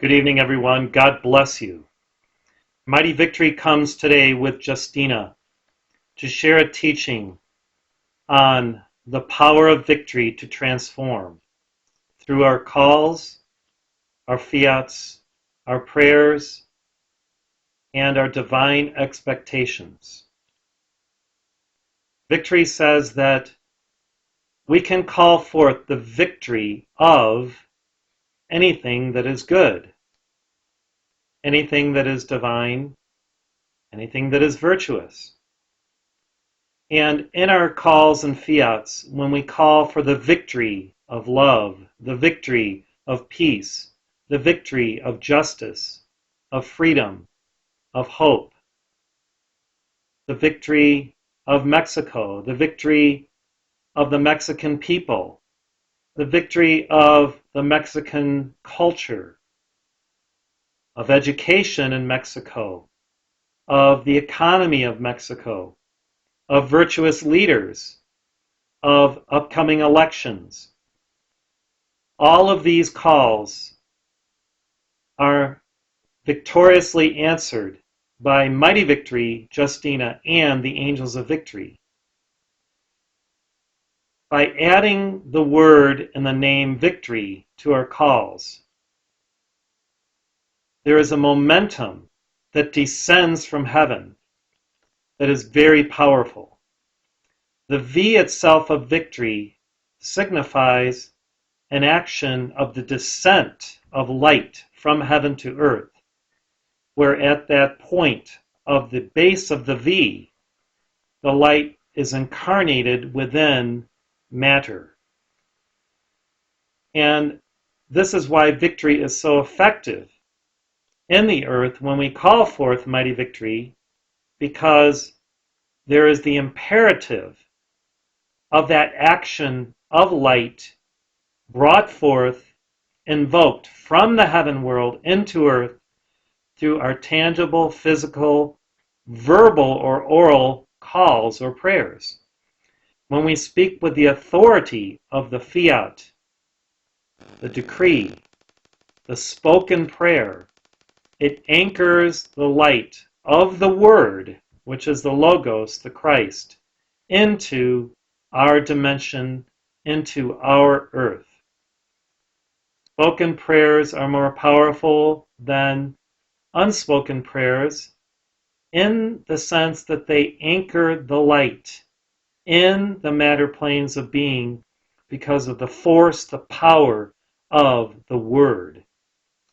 Good evening, everyone. God bless you. Mighty Victory comes today with Justina to share a teaching on the power of victory to transform through our calls, our fiats, our prayers, and our divine expectations. Victory says that we can call forth the victory of anything that is good, anything that is divine, anything that is virtuous. And in our calls and fiats, when we call for the victory of love, the victory of peace, the victory of justice, of freedom, of hope, the victory of Mexico, the victory of the Mexican people, the victory of the Mexican culture, of education in Mexico, of the economy of Mexico, of virtuous leaders, of upcoming elections. All of these calls are victoriously answered by Mighty Victory, Justina, and the Angels of Victory. By adding the word and the name victory to our calls, there is a momentum that descends from heaven that is very powerful. The V itself of victory signifies an action of the descent of light from heaven to earth, where at that point of the base of the V, the light is incarnated within matter. And this is why victory is so effective in the earth when we call forth Mighty Victory, because there is the imperative of that action of light brought forth, invoked from the heaven world into earth through our tangible, physical, verbal, or oral calls or prayers. When we speak with the authority of the fiat, the decree, the spoken prayer, it anchors the light of the Word, which is the Logos, the Christ, into our dimension, into our earth. Spoken prayers are more powerful than unspoken prayers in the sense that they anchor the light in the matter planes of being because of the force, the power of the Word,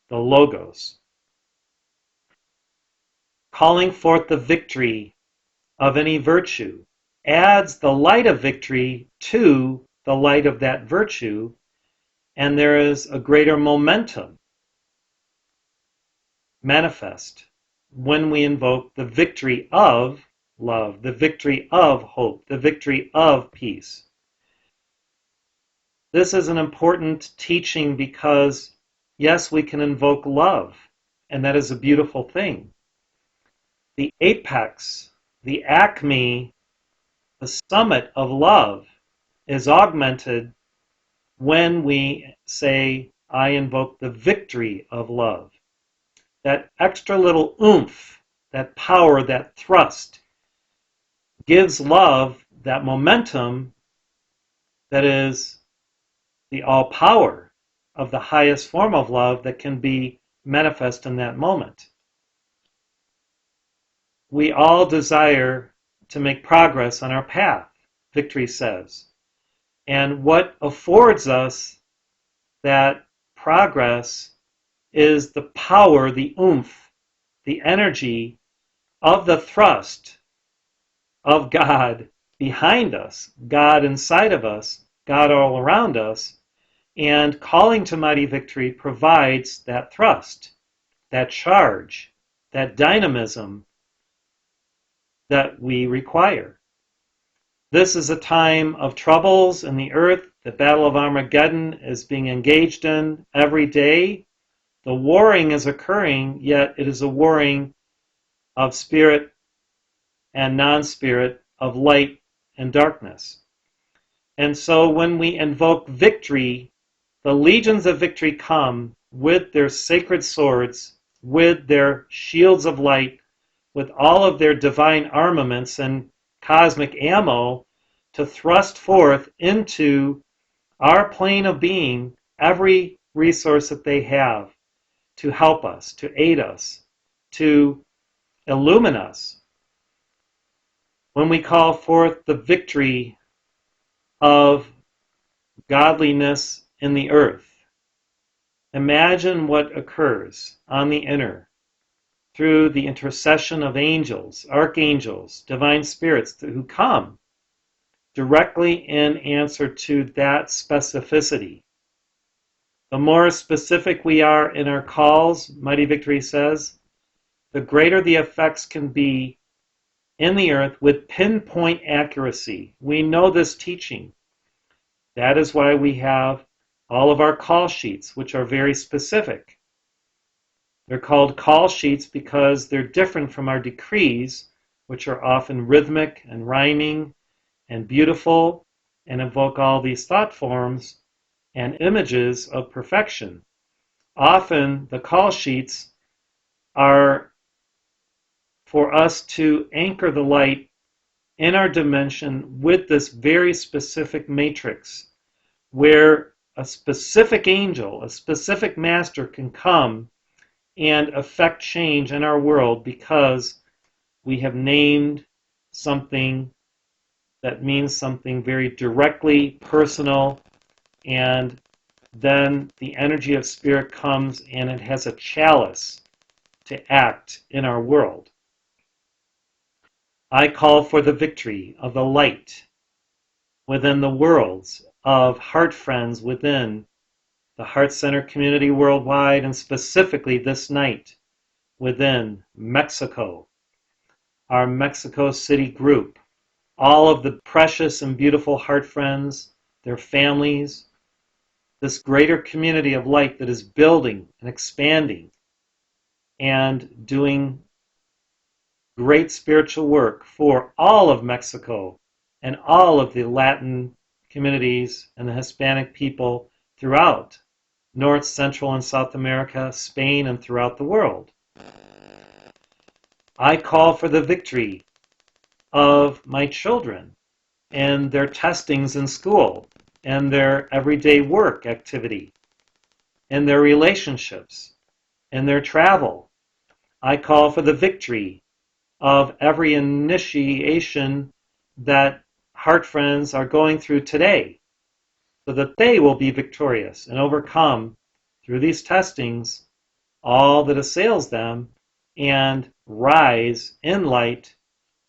the Logos. Calling forth the victory of any virtue adds the light of victory to the light of that virtue, and there is a greater momentum manifest when we invoke the victory of love, the victory of hope, the victory of peace. This is an important teaching because, yes, we can invoke love, and that is a beautiful thing. The apex, the acme, the summit of love is augmented when we say, I invoke the victory of love. That extra little oomph, that power, that thrust, gives love that momentum that is the all power of the highest form of love that can be manifest in that moment. We all desire to make progress on our path, Victory says. And what affords us that progress is the power, the oomph, the energy of the thrust of God behind us, God inside of us, God all around us, and calling to Mighty Victory provides that thrust, that charge, that dynamism that we require. This is a time of troubles in the earth. The Battle of Armageddon is being engaged in every day. The warring is occurring, yet it is a warring of spirit and non-spirit, of light and darkness. And so when we invoke victory, the legions of victory come with their sacred swords, with their shields of light, with all of their divine armaments and cosmic ammo to thrust forth into our plane of being every resource that they have to help us, to aid us, to illumine us. When we call forth the victory of godliness in the earth, imagine what occurs on the inner through the intercession of angels, archangels, divine spirits who come directly in answer to that specificity. The more specific we are in our calls, Mighty Victory says, the greater the effects can be in the earth with pinpoint accuracy. We know this teaching. That is why we have all of our call sheets, which are very specific. They're called call sheets because they're different from our decrees, which are often rhythmic and rhyming and beautiful and invoke all these thought forms and images of perfection. Often the call sheets are for us to anchor the light in our dimension with this very specific matrix where a specific angel, a specific master can come and affect change in our world because we have named something that means something very directly personal, and then the energy of spirit comes and it has a chalice to act in our world. I call for the victory of the light within the worlds of heart friends within the Heart Center community worldwide, and specifically this night within Mexico, our Mexico City group, all of the precious and beautiful heart friends, their families, this greater community of light that is building and expanding and doing great spiritual work for all of Mexico and all of the Latin communities and the Hispanic people throughout North, Central, and South America, Spain, and throughout the world. I call for the victory of my children and their testings in school and their everyday work activity and their relationships and their travel. I call for the victory of every initiation that heart friends are going through today, so that they will be victorious and overcome through these testings all that assails them and rise in light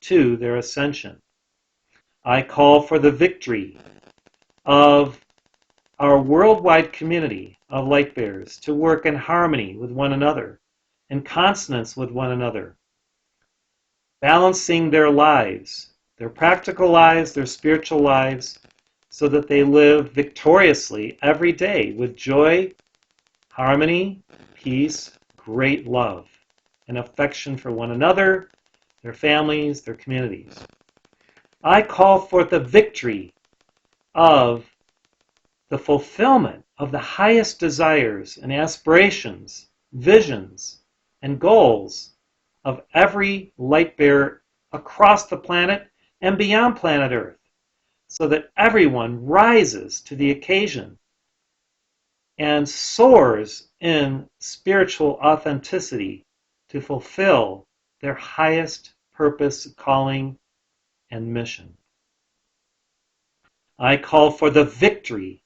to their ascension. I call for the victory of our worldwide community of light bearers to work in harmony with one another, in consonance with one another, balancing their lives, their practical lives, their spiritual lives, so that they live victoriously every day with joy, harmony, peace, great love, and affection for one another, their families, their communities. I call forth the victory of the fulfillment of the highest desires and aspirations, visions, and goals of every light bearer across the planet and beyond planet Earth, so that everyone rises to the occasion and soars in spiritual authenticity to fulfill their highest purpose, calling, and mission. I call for the victory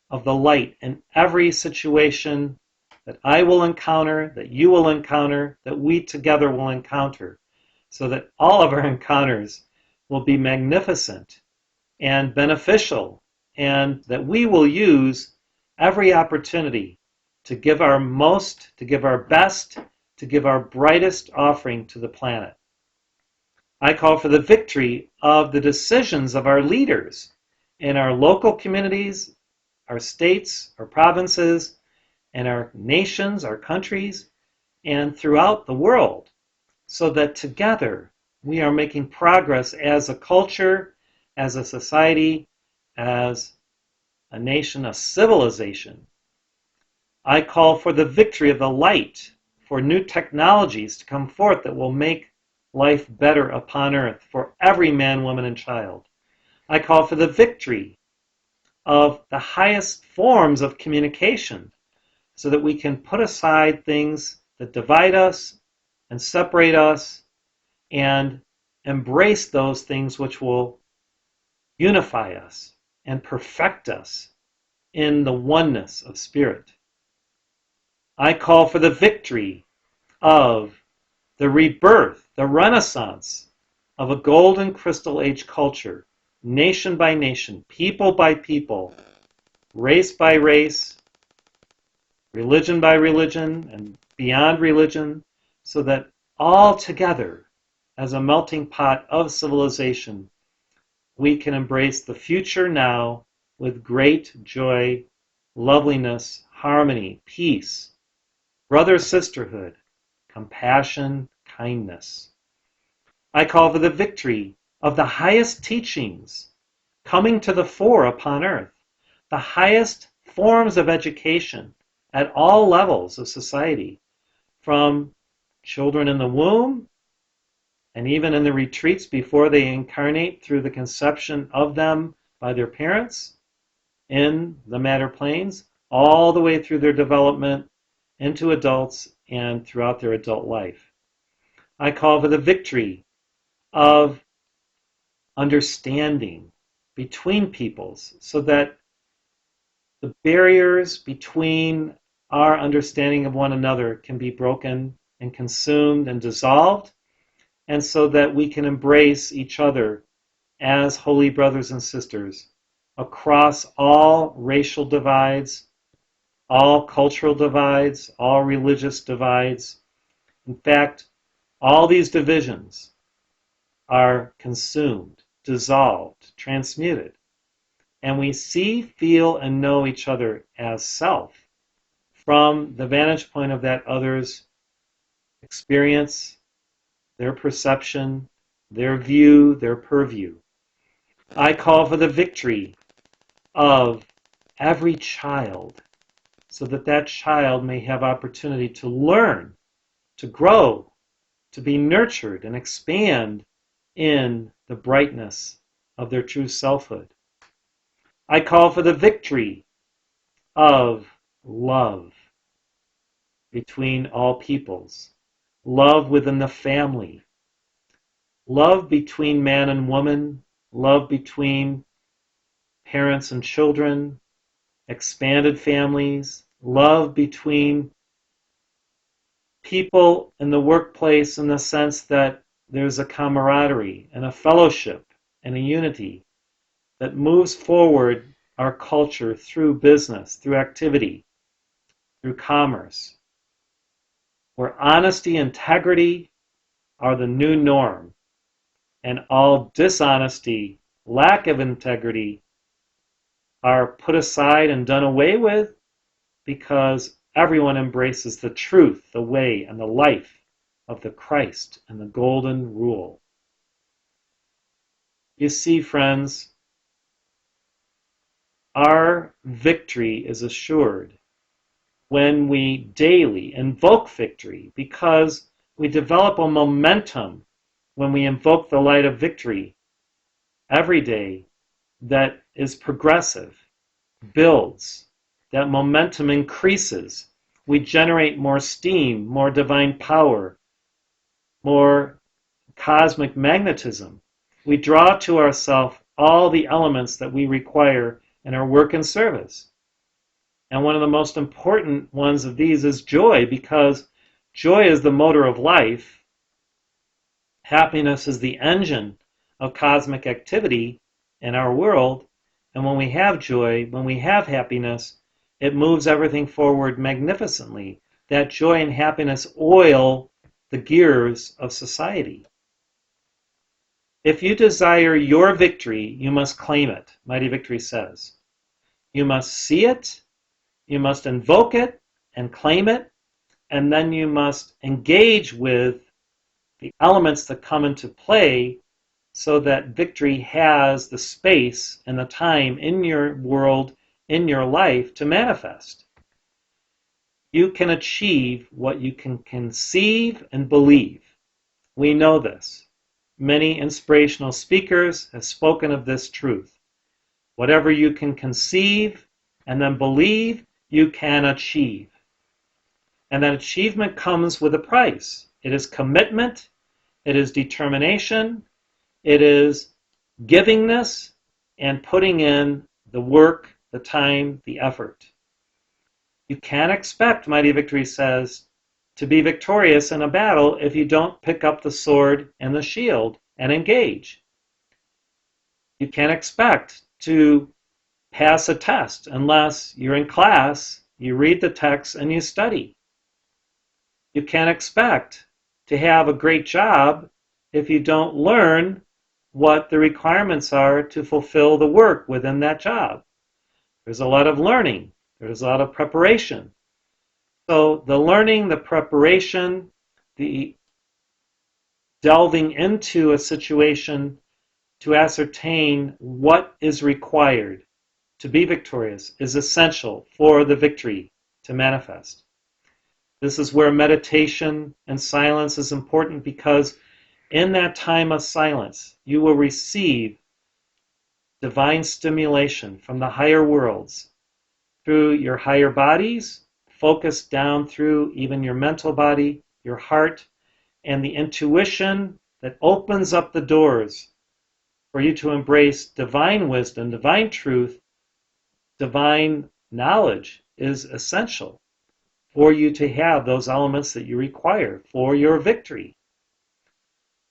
of the light in every situation that I will encounter, that you will encounter, that we together will encounter, so that all of our encounters will be magnificent and beneficial, and that we will use every opportunity to give our most, to give our best, to give our brightest offering to the planet. I call for the victory of the decisions of our leaders in our local communities, our states, our provinces, and our nations, our countries, and throughout the world, so that together we are making progress as a culture, as a society, as a nation, a civilization. I call for the victory of the light, for new technologies to come forth that will make life better upon earth for every man, woman, and child. I call for the victory of the highest forms of communication so that we can put aside things that divide us and separate us and embrace those things which will unify us and perfect us in the oneness of spirit. I call for the victory of the rebirth, the renaissance of a golden crystal age culture, nation by nation, people by people, race by race, religion by religion, and beyond religion, so that all together, as a melting pot of civilization, we can embrace the future now with great joy, loveliness, harmony, peace, brother sisterhood, compassion, kindness. I call for the victory of the highest teachings coming to the fore upon earth, the highest forms of education at all levels of society, from children in the womb and even in the retreats before they incarnate through the conception of them by their parents in the matter planes, all the way through their development into adults and throughout their adult life. I call for the victory of understanding between peoples so that the barriers between our understanding of one another can be broken and consumed and dissolved, and so that we can embrace each other as holy brothers and sisters across all racial divides, all cultural divides, all religious divides. In fact, all these divisions are consumed, dissolved, transmuted, and we see, feel, and know each other as self from the vantage point of that other's experience, their perception, their view, their purview. I call for the victory of every child so that that child may have opportunity to learn, to grow, to be nurtured and expand in the brightness of their true selfhood. I call for the victory of love between all peoples, love within the family, love between man and woman, love between parents and children, expanded families, love between people in the workplace in the sense that there's a camaraderie and a fellowship and a unity that moves forward our culture through business, through activity, through commerce, where honesty, integrity are the new norm, and all dishonesty, lack of integrity are put aside and done away with because everyone embraces the truth, the way, and the life of the Christ and the golden rule. You see, friends, our victory is assured when we daily invoke victory, because we develop a momentum when we invoke the light of victory every day that is progressive, builds, that momentum increases. We generate more steam, more divine power, more cosmic magnetism. We draw to ourselves all the elements that we require in our work and service. And one of the most important ones of these is joy, because joy is the motor of life. Happiness is the engine of cosmic activity in our world. And when we have joy, when we have happiness, it moves everything forward magnificently. That joy and happiness oil the gears of society. If you desire your victory, you must claim it, Mighty Victory says. You must see it, you must invoke it and claim it, and then you must engage with the elements that come into play so that victory has the space and the time in your world, in your life, to manifest. You can achieve what you can conceive and believe. We know this. Many inspirational speakers have spoken of this truth. Whatever you can conceive and then believe, you can achieve. And that achievement comes with a price. It is commitment, it is determination, it is givingness, and putting in the work, the time, the effort. You can't expect, Mighty Victory says, to be victorious in a battle if you don't pick up the sword and the shield and engage. You can't expect to pass a test unless you're in class, you read the text, and you study. You can't expect to have a great job if you don't learn what the requirements are to fulfill the work within that job. There's a lot of learning. There's a lot of preparation. So the learning, the preparation, the delving into a situation to ascertain what is required to be victorious is essential for the victory to manifest. This is where meditation and silence is important, because in that time of silence, you will receive divine stimulation from the higher worlds through your higher bodies, focused down through even your mental body, your heart, and the intuition that opens up the doors for you to embrace divine wisdom, divine truth, divine knowledge is essential for you to have those elements that you require for your victory.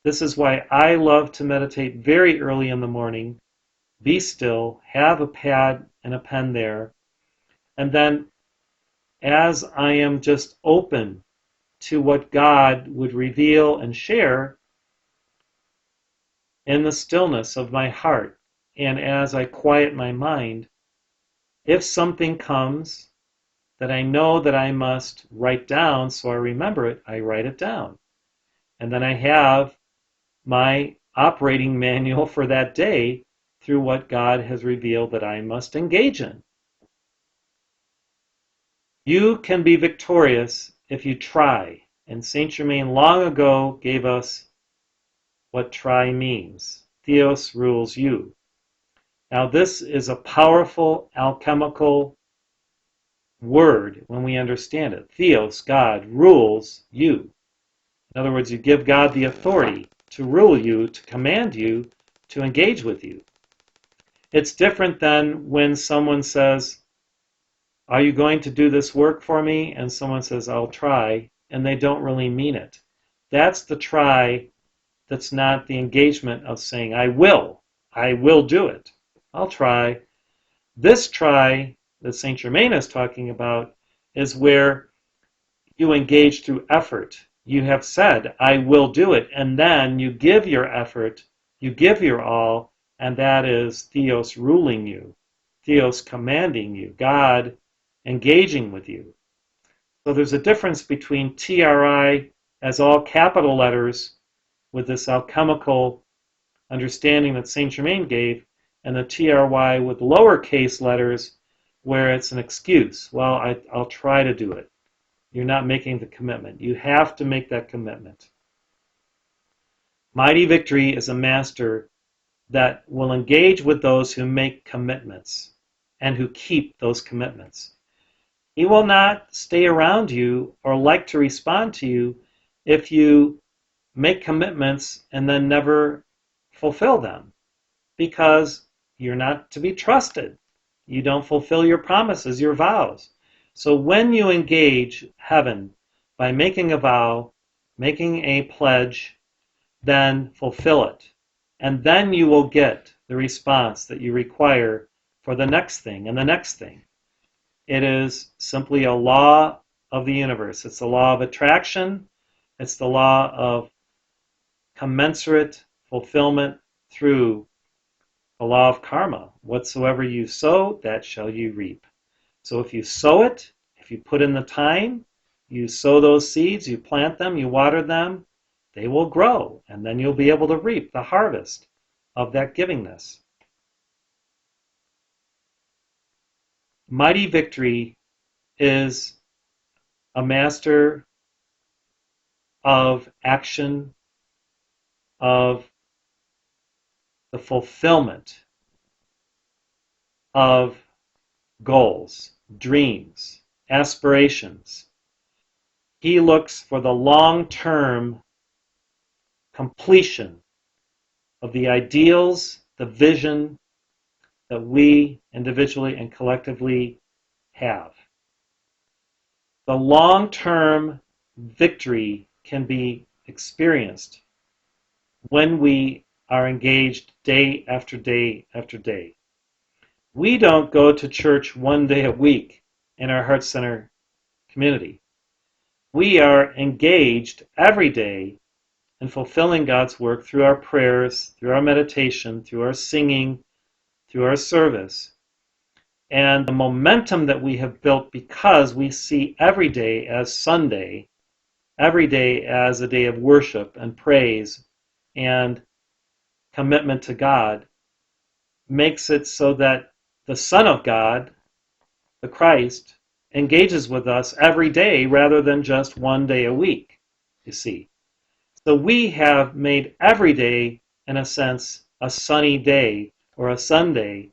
This is why I love to meditate very early in the morning, be still, have a pad and a pen there, and then as I am just open to what God would reveal and share in the stillness of my heart, and as I quiet my mind, if something comes that I know that I must write down so I remember it, I write it down. And then I have my operating manual for that day through what God has revealed that I must engage in. You can be victorious if you try. And Saint Germain long ago gave us what try means. Theos rules you. Now this is a powerful alchemical word when we understand it. Theos, God, rules you. In other words, you give God the authority to rule you, to command you, to engage with you. It's different than when someone says, are you going to do this work for me? And someone says, I'll try, and they don't really mean it. That's the try. That's not the engagement of saying, I will do it. I'll try. This try that Saint Germain is talking about is where you engage through effort. You have said, I will do it, and then you give your effort, you give your all, and that is Theos ruling you, Theos commanding you, God engaging with you. So there's a difference between TRI as all capital letters with this alchemical understanding that Saint Germain gave, and the TRY with lowercase letters where it's an excuse. Well, I'll try to do it. You're not making the commitment. You have to make that commitment. Mighty Victory is a master that will engage with those who make commitments and who keep those commitments. He will not stay around you or like to respond to you if you make commitments and then never fulfill them, because you're not to be trusted. You don't fulfill your promises, your vows. So when you engage heaven by making a vow, making a pledge, then fulfill it. And then you will get the response that you require for the next thing and the next thing. It is simply a law of the universe. It's the law of attraction. It's the law of commensurate fulfillment through the law of karma. Whatsoever you sow, that shall you reap. So if you sow it, if you put in the time, you sow those seeds, you plant them, you water them, they will grow, and then you'll be able to reap the harvest of that givingness. Mighty Victory is a master of action, of the fulfillment of goals, dreams, aspirations. He looks for the long-term completion of the ideals, the vision that we individually and collectively have. The long-term victory can be experienced when we are engaged day after day after day. We don't go to church one day a week in our Heart Center community. We are engaged every day in fulfilling God's work through our prayers, through our meditation, through our singing, through our service. And the momentum that we have built because we see every day as Sunday, every day as a day of worship and praise and commitment to God, makes it so that the Son of God, the Christ, engages with us every day rather than just one day a week, you see. So we have made every day, in a sense, a sunny day or a Sunday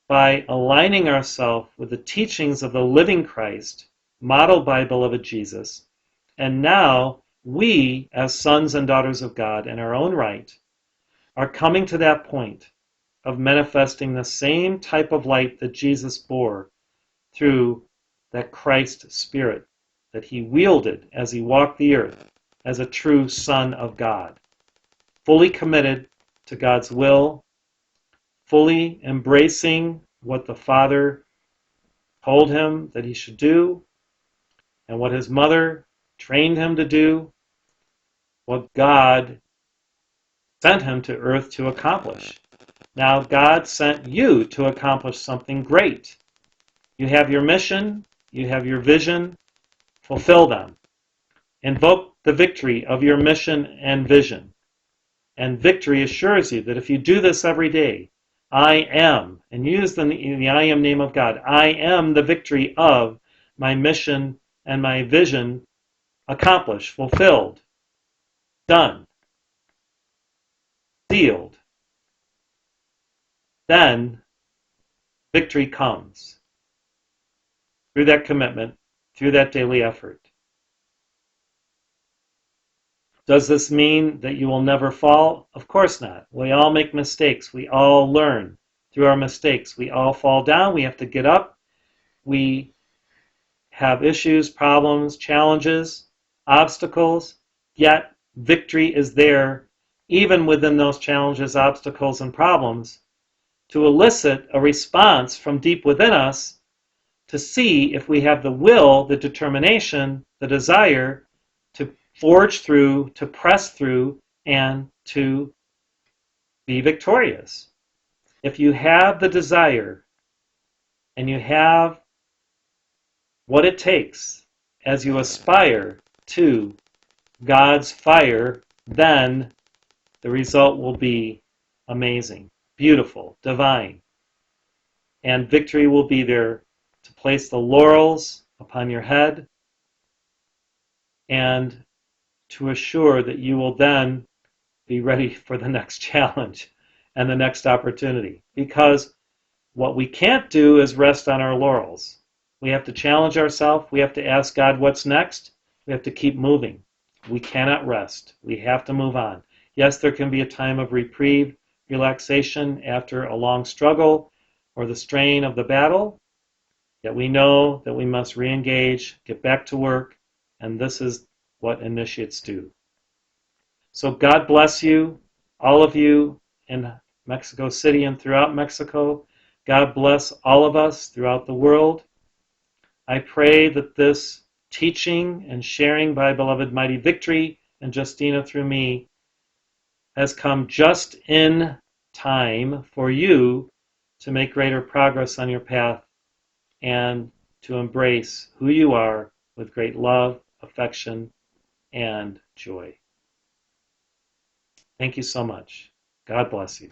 by aligning ourselves with the teachings of the living Christ, modeled by beloved Jesus. And now we, as sons and daughters of God in our own right, are coming to that point of manifesting the same type of light that Jesus bore through that Christ Spirit that he wielded as he walked the earth as a true Son of God, fully committed to God's will, fully embracing what the Father told him that he should do, and what his mother trained him to do, what God sent him to earth to accomplish. Now, God sent you to accomplish something great. You have your mission, you have your vision, fulfill them. Invoke the victory of your mission and vision. And victory assures you that if you do this every day, I am, and use the I am name of God, I am the victory of my mission and my vision accomplished, fulfilled, done, sealed. Then victory comes through that commitment, through that daily effort. Does this mean that you will never fall? Of course not. We all make mistakes. We all learn through our mistakes. We all fall down. We have to get up. We have issues, problems, challenges, obstacles, yet victory is there even within those challenges, obstacles, and problems to elicit a response from deep within us to see if we have the will, the determination, the desire to forge through, to press through, and to be victorious. If you have the desire and you have what it takes as you aspire to God's fire, then the result will be amazing, beautiful, divine. And victory will be there to place the laurels upon your head and to assure that you will then be ready for the next challenge and the next opportunity. Because what we can't do is rest on our laurels. We have to challenge ourselves. We have to ask God what's next. We have to keep moving. We cannot rest. We have to move on. Yes, there can be a time of reprieve, relaxation after a long struggle or the strain of the battle. Yet we know that we must re-engage, get back to work, and this is what initiates do. So God bless you, all of you in Mexico City and throughout Mexico. God bless all of us throughout the world. I pray that this teaching and sharing by beloved Mighty Victory and Justina through me has come just in time for you to make greater progress on your path and to embrace who you are with great love, affection, and joy. Thank you so much. God bless you.